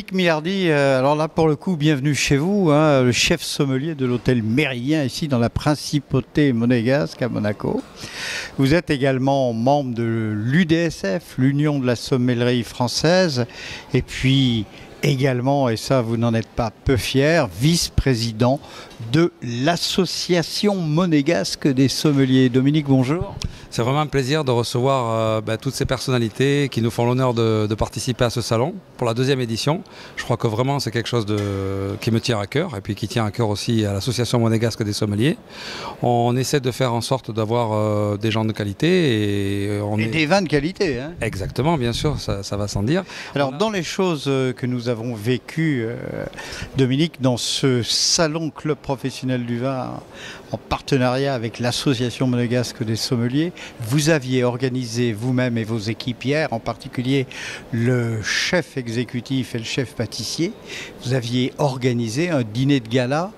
Dominique Millardi, alors là pour le coup, bienvenue chez vous, hein, le chef sommelier de l'hôtel Méridien ici dans la Principauté monégasque à Monaco. Vous êtes également membre de l'UDSF, l'Union de la sommellerie française, et puis également, et ça vous n'en êtes pas peu fier, vice-président de l'Association monégasque des sommeliers. Dominique, bonjour. C'est vraiment un plaisir de recevoir toutes ces personnalités qui nous font l'honneur de participer à ce salon pour la deuxième édition. Je crois que vraiment c'est quelque chose qui me tient à cœur et puis qui tient à cœur aussi à l'Association monégasque des sommeliers. On essaie de faire en sorte d'avoir des gens de qualité et des vins de qualité. Hein. Exactement, bien sûr, ça va sans dire. Alors dans les choses que nous avons vécues, Dominique, dans ce salon Club professionnel du vin en partenariat avec l'Association monégasque des sommeliers, vous aviez organisé vous-même et vos équipières, en particulier le chef exécutif et le chef pâtissier, vous aviez organisé un dîner de gala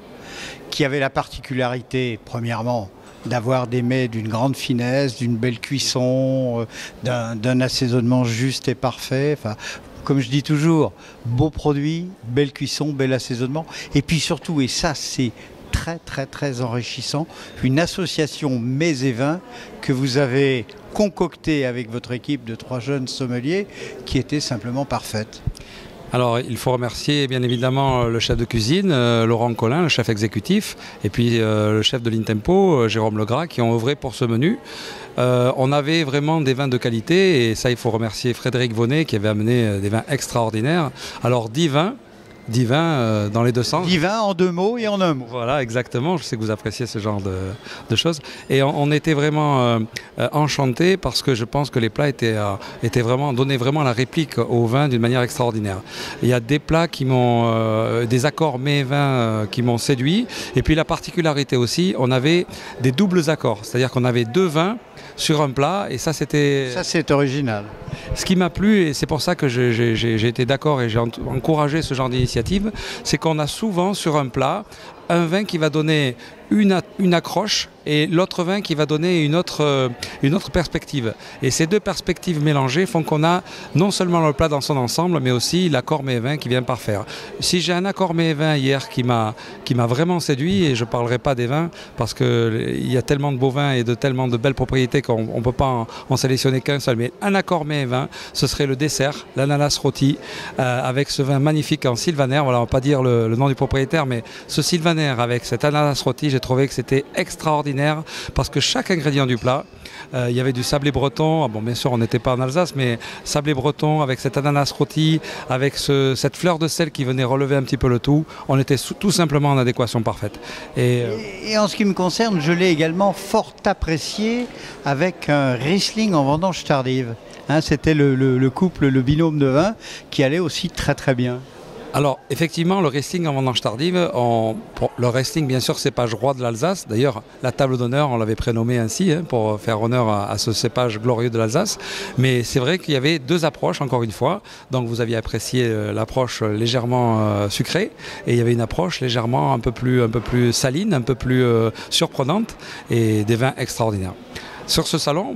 qui avait la particularité, premièrement, d'avoir des mets d'une grande finesse, d'une belle cuisson, d'un assaisonnement juste et parfait. Enfin, comme je dis toujours, beau produit, belle cuisson, bel assaisonnement. Et puis surtout, et ça c'est très enrichissant, une association mets et vins que vous avez concoctée avec votre équipe de 3 jeunes sommeliers qui était simplement parfaite. Alors il faut remercier bien évidemment le chef de cuisine, Laurent Collin, le chef exécutif, et puis le chef de l'Intempo, Jérôme Legras, qui ont œuvré pour ce menu. On avait vraiment des vins de qualité et ça il faut remercier Frédéric Vonnet qui avait amené des vins extraordinaires. Alors 10 vins dans les deux sens. 10 vins en 2 mots et en 1 mot. Voilà, exactement. Je sais que vous appréciez ce genre de choses. Et on était vraiment enchantés parce que je pense que les plats donnaient vraiment la réplique au vin d'une manière extraordinaire. Il y a des plats qui m'ont, des accords mets et vins qui m'ont séduit. Et puis la particularité aussi, on avait des doubles accords. C'est-à-dire qu'on avait 2 vins sur un plat et ça c'était... Ça c'est original. Ce qui m'a plu et c'est pour ça que j'ai été d'accord et j'ai encouragé ce genre d'initiative, c'est qu'on a souvent sur un plat un vin qui va donner une accroche et l'autre vin qui va donner une autre perspective. Et ces 2 perspectives mélangées font qu'on a non seulement le plat dans son ensemble, mais aussi l'accord mets et vin qui vient parfaire. Si j'ai un accord mets et vin hier qui m'a vraiment séduit, et je ne parlerai pas des vins parce qu'il y a tellement de beaux vins et de tellement de belles propriétés qu'on ne peut pas en sélectionner qu'un seul, mais un accord mets et vin, ce serait le dessert, l'ananas rôti, avec ce vin magnifique en sylvaner. Voilà, on ne va pas dire le nom du propriétaire, mais ce sylvaner avec cet ananas rôti, j'ai trouvé que c'était extraordinaire parce que chaque ingrédient du plat, il y avait du sablé breton, bon bien sûr on n'était pas en Alsace, mais sablé breton avec cet ananas rôti, avec cette fleur de sel qui venait relever un petit peu le tout, on était tout simplement en adéquation parfaite. Et en ce qui me concerne, je l'ai également fort apprécié avec un Riesling en vendange tardive. Hein, c'était le couple, le binôme de vin qui allait aussi très bien. Alors effectivement le Riesling en vendange tardive, le Riesling bien sûr cépage roi de l'Alsace, d'ailleurs la table d'honneur on l'avait prénommé ainsi pour faire honneur à ce cépage glorieux de l'Alsace, mais c'est vrai qu'il y avait 2 approches encore une fois, donc vous aviez apprécié l'approche légèrement sucrée et il y avait une approche légèrement un peu plus saline, un peu plus surprenante et des vins extraordinaires. Sur ce salon,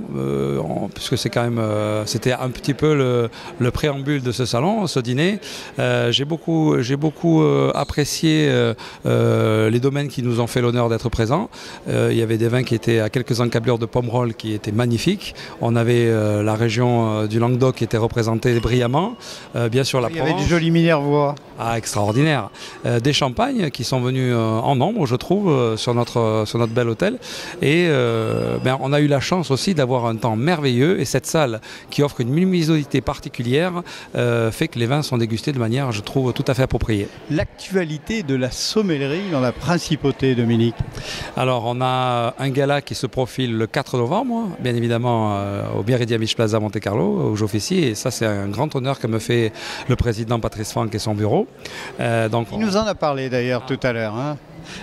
puisque c'est quand même, c'était un petit peu le préambule de ce salon, ce dîner, j'ai beaucoup apprécié les domaines qui nous ont fait l'honneur d'être présents. Il y avait des vins qui étaient à quelques encablures de Pomerol qui étaient magnifiques. On avait la région du Languedoc qui était représentée brillamment. Bien sûr la Provence. Il y avait du joli Minervois. Ah, extraordinaire. Des champagnes qui sont venus en nombre, je trouve, sur notre bel hôtel. Et on a eu la chance aussi d'avoir un temps merveilleux et cette salle qui offre une luminosité particulière fait que les vins sont dégustés de manière, je trouve, tout à fait appropriée. L'actualité de la sommellerie dans la Principauté, Dominique. Alors on a un gala qui se profile le 4 novembre, bien évidemment au Méridien Beach Plaza Monte-Carlo, où j'officie, et ça c'est un grand honneur que me fait le président Patrice Franck et son bureau. Il nous en a parlé d'ailleurs tout à l'heure. Hein.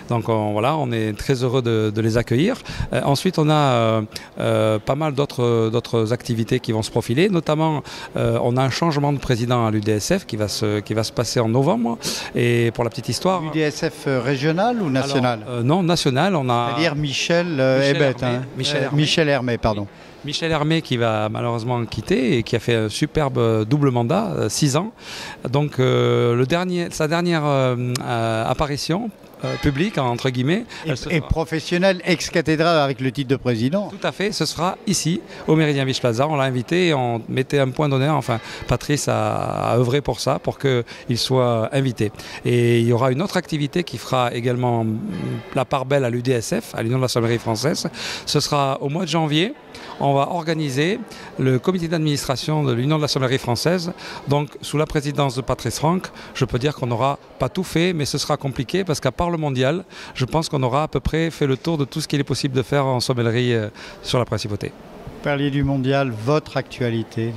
Donc voilà, on est très heureux de les accueillir. Ensuite, on a pas mal d'autres activités qui vont se profiler. Notamment, on a un changement de président à l'UDSF qui va se passer en novembre. Et pour la petite histoire... L'UDSF régional ou national? Non, national. C'est-à-dire Michel Hébert. Michel Hermé, pardon. Michel Hermé qui va malheureusement quitter et qui a fait un superbe double mandat, 6 ans. Donc sa dernière apparition publique, entre guillemets. Et professionnelle, ex-cathédrale avec le titre de président. Tout à fait, ce sera ici, au Méridien Beach Plaza. On l'a invité et on mettait un point d'honneur, enfin Patrice a œuvré pour ça, pour qu'il soit invité. Et il y aura une autre activité qui fera également la part belle à l'UDSF, à l'Union de la Sommellerie française. Ce sera au mois de janvier. On va organiser le comité d'administration de l'Union de la Sommellerie française. Donc, sous la présidence de Patrice Franck, je peux dire qu'on n'aura pas tout fait, mais ce sera compliqué parce qu'à part le mondial, je pense qu'on aura à peu près fait le tour de tout ce qu'il est possible de faire en sommellerie sur la principauté. Vous parliez du mondial, votre actualité?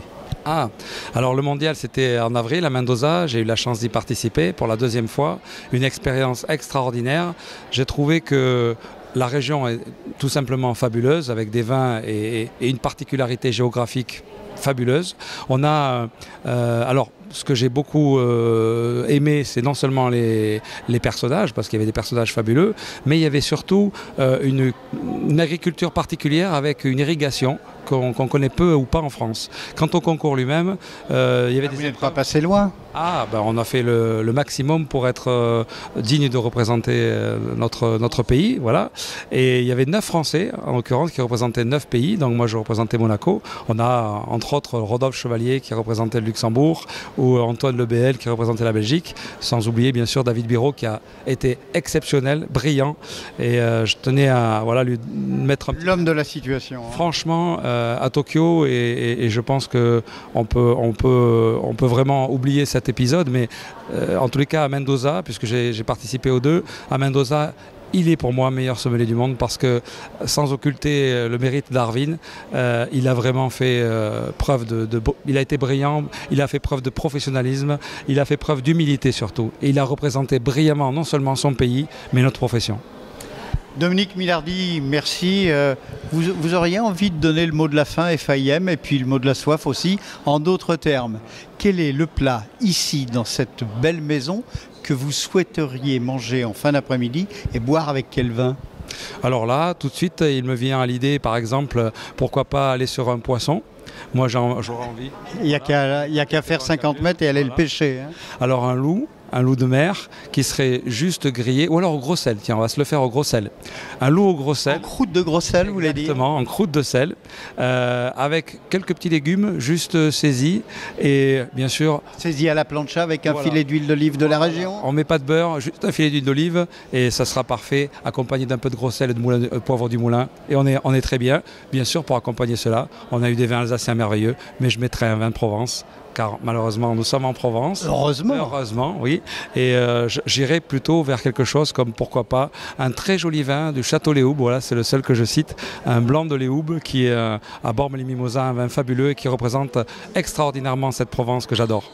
Alors le mondial c'était en avril à Mendoza, j'ai eu la chance d'y participer pour la 2e fois, une expérience extraordinaire. J'ai trouvé que la région est tout simplement fabuleuse avec des vins et une particularité géographique fabuleuse. On a, alors ce que j'ai beaucoup aimé, c'est non seulement les personnages, parce qu'il y avait des personnages fabuleux, mais il y avait surtout une agriculture particulière avec une irrigation qu'on connaît peu ou pas en France. Quant au concours lui-même, il y avait Vous n'êtes pas passé loin? On a fait le maximum pour être digne de représenter notre pays, voilà. Et il y avait 9 Français, en l'occurrence, qui représentaient 9 pays. Donc moi, je représentais Monaco. On a, entre autres, Rodolphe Chevalier qui représentait le Luxembourg, ou Antoine Lebel qui représentait la Belgique, sans oublier, bien sûr, David Biro qui a été exceptionnel, brillant. Et je tenais à lui mettre un... L'homme de la situation. Franchement, à Tokyo, et je pense qu'on peut vraiment oublier cet épisode, mais en tous les cas à Mendoza, puisque j'ai participé aux 2, à Mendoza, il est pour moi meilleur sommelier du monde parce que, sans occulter le mérite d'Arvin, il a vraiment fait preuve il a été brillant, il a fait preuve de professionnalisme, il a fait preuve d'humilité surtout. Et il a représenté brillamment non seulement son pays, mais notre profession. Dominique Milardi, merci. Vous auriez envie de donner le mot de la fin, FAIM, et puis le mot de la soif aussi, en d'autres termes. Quel est le plat, ici, dans cette belle maison, que vous souhaiteriez manger en fin d'après-midi et boire avec quel vin? Alors là, tout de suite, il me vient à l'idée, par exemple, pourquoi pas aller sur un poisson. Moi, j'aurais envie. Il n'y a qu'à faire 50 mètres et aller le pêcher. Hein. Alors un loup de mer qui serait juste grillé, ou alors au gros sel, tiens, on va se le faire au gros sel. Un loup au gros sel. En croûte de gros sel, vous l'avez dit? Exactement, en croûte de sel, avec quelques petits légumes juste saisis, et bien sûr... Saisis à la plancha avec un filet d'huile d'olive de la région? On ne met pas de beurre, juste un filet d'huile d'olive, et ça sera parfait, accompagné d'un peu de gros sel et de poivre du moulin, et on est très bien. Bien sûr, pour accompagner cela, on a eu des vins alsaciens merveilleux, mais je mettrai un vin de Provence, car malheureusement nous sommes en Provence. Heureusement. Heureusement, oui. Et j'irai plutôt vers quelque chose comme, pourquoi pas, un très joli vin du Château Léhoube. Voilà, c'est le seul que je cite. Un blanc de Léhoube qui est à Bormes-les-Mimosas, un vin fabuleux et qui représente extraordinairement cette Provence que j'adore.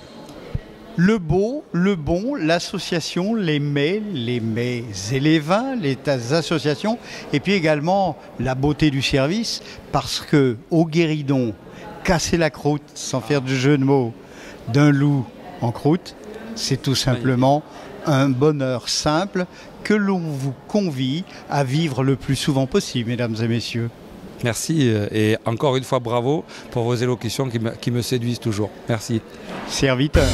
Le beau, le bon, l'association, les mets et les vins, les associations, et puis également la beauté du service, parce que au Guéridon, casser la croûte, sans faire de jeu de mots, d'un loup en croûte, c'est tout simplement un bonheur simple que l'on vous convie à vivre le plus souvent possible, mesdames et messieurs. Merci et encore une fois bravo pour vos élocutions qui me séduisent toujours. Merci. Serviteur.